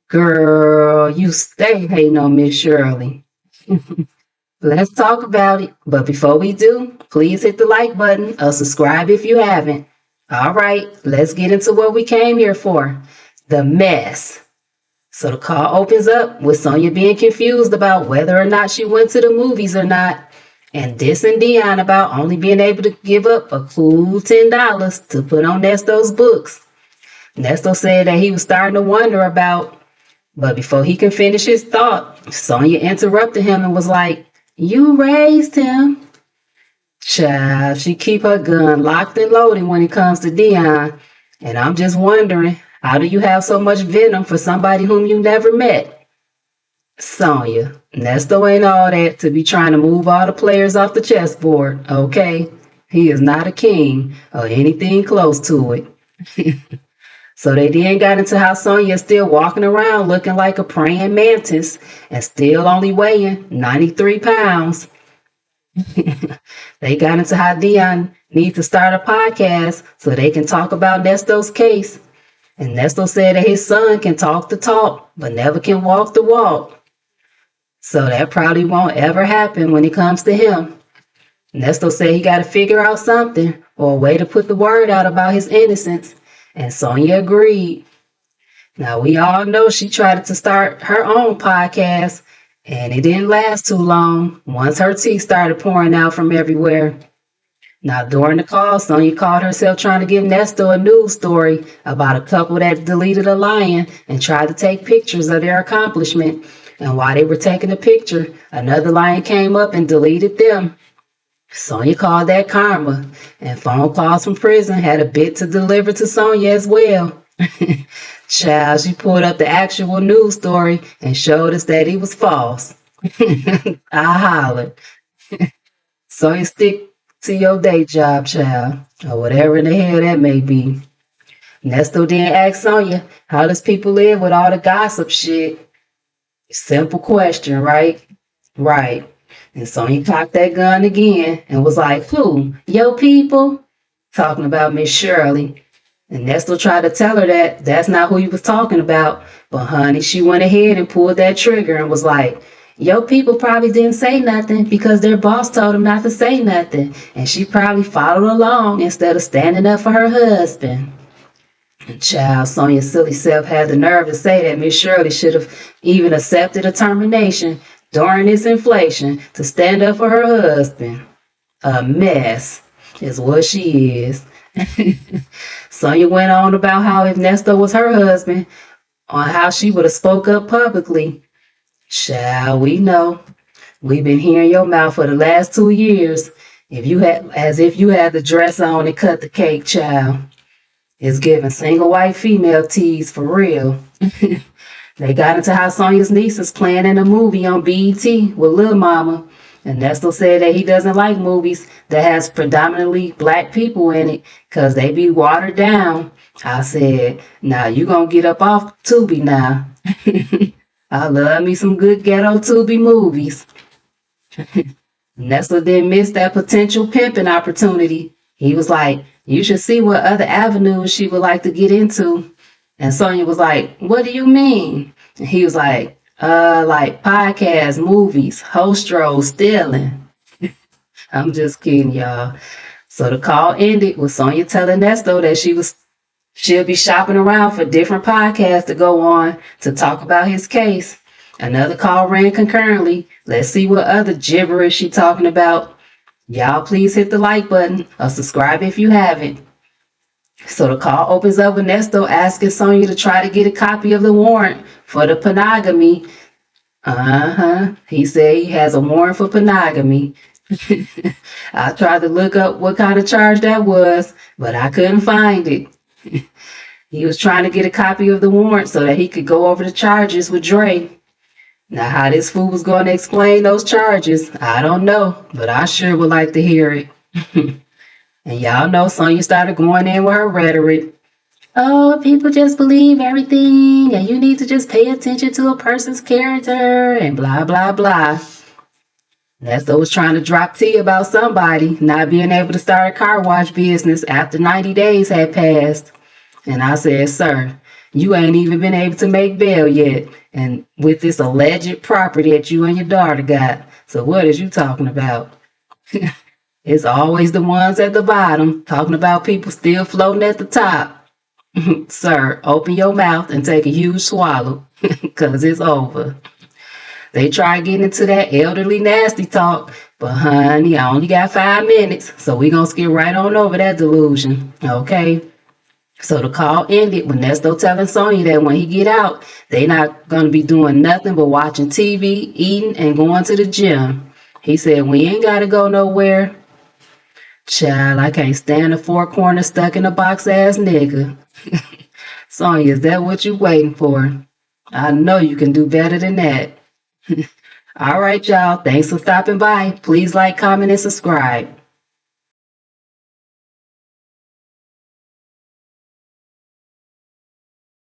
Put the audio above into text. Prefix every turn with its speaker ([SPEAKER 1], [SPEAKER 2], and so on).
[SPEAKER 1] Girl, you stay hating on Miss Shirley. Let's talk about it. But before we do, please hit the like button or subscribe if you haven't. All right, let's get into what we came here for. The mess. So the call opens up with Sonya being confused about whether or not she went to the movies or not, and dissing Dion about only being able to give up a cool $10 to put on Nesto's books. Nesto said that he was starting to wonder about, but before he can finish his thought, Sonya interrupted him and was like, "You raised him." Child, she keep her gun locked and loaded when it comes to Dion. And I'm just wondering, how do you have so much venom for somebody whom you never met? Sonya, Nesto ain't all that to be trying to move all the players off the chessboard, okay? He is not a king or anything close to it. So they then got into how Sonya is still walking around looking like a praying mantis and still only weighing 93 pounds. They got into how Dion needs to start a podcast so they can talk about Nesto's case. And Nesto said that his son can talk the talk, but never can walk the walk. So that probably won't ever happen when it comes to him. Nesto said he got to figure out something or a way to put the word out about his innocence. And Sonya agreed. Now, we all know she tried to start her own podcast, and it didn't last too long once her tea started pouring out from everywhere. Now, during the call, Sonya caught herself trying to give Nesto a news story about a couple that deleted a lion and tried to take pictures of their accomplishment. And while they were taking a picture, another lion came up and deleted them. Sonya called that karma, and phone calls from prison had a bit to deliver to Sonya as well. Child, she pulled up the actual news story and showed us that it was false. I hollered. Sonya, stick to your day job, child, or whatever in the hell that may be. Nesto then asked Sonya, how does people live with all the gossip shit? Simple question, right? Right. And Sonya cocked that gun again and was like, who? Yo people? Talking about Miss Shirley. And Nesto tried to tell her that that's not who he was talking about. But honey, she went ahead and pulled that trigger and was like, yo people probably didn't say nothing because their boss told them not to say nothing. And she probably followed along instead of standing up for her husband. And child, Sonya's silly self had the nerve to say that Miss Shirley should have even accepted a termination during this inflation to stand up for her husband. A mess is what she is. Sonya went on about how if Nesto was her husband, on how she would have spoke up publicly. Child, we know. We've been hearing your mouth for the last 2 years. As if you had the dress on and cut the cake, child. It's giving single white female tease for real. They got into how Sonya's niece is playing in a movie on BET with Lil Mama. And Nesto said that he doesn't like movies that has predominantly black people in it because they be watered down. I said, now you gonna get up off Tubi now. I love me some good ghetto Tubi movies. Nesto didn't miss that potential pimping opportunity. He was like, you should see what other avenues she would like to get into. And Sonya was like, what do you mean? And he was like podcasts, movies, hostros, stealing. I'm just kidding, y'all. So the call ended with Sonya telling Nesto that she'll be shopping around for different podcasts to go on to talk about his case. Another call ran concurrently. Let's see what other gibberish she talking about. Y'all please hit the like button or subscribe if you haven't. So the call opens up with Nesto asking Sonya to try to get a copy of the warrant for the monogamy. He said he has a warrant for monogamy. I tried to look up what kind of charge that was, but I couldn't find it. He was trying to get a copy of the warrant so that he could go over the charges with Dre. Now, how this fool was going to explain those charges, I don't know, but I sure would like to hear it. And y'all know Sonya started going in with her rhetoric. Oh, people just believe everything, and you need to just pay attention to a person's character, and blah, blah, blah. Nesto was trying to drop tea about somebody not being able to start a car wash business after 90 days had passed. And I said, sir, You ain't even been able to make bail yet. And with this alleged property that you and your daughter got. So what is you talking about? It's always the ones at the bottom talking about people still floating at the top. Sir, open your mouth and take a huge swallow, because it's over. They try getting into that elderly nasty talk, but honey, I only got 5 minutes, so we gonna skip right on over that delusion, okay? So the call ended with Nesto telling Sonya that when he get out, they not gonna be doing nothing but watching TV, eating, and going to the gym. He said, we ain't gotta go nowhere. Child, I can't stand a four corner stuck in a box ass nigga. Sonya, is that what you waiting for? I know you can do better than that. All right, y'all. Thanks for stopping by. Please like, comment, and subscribe.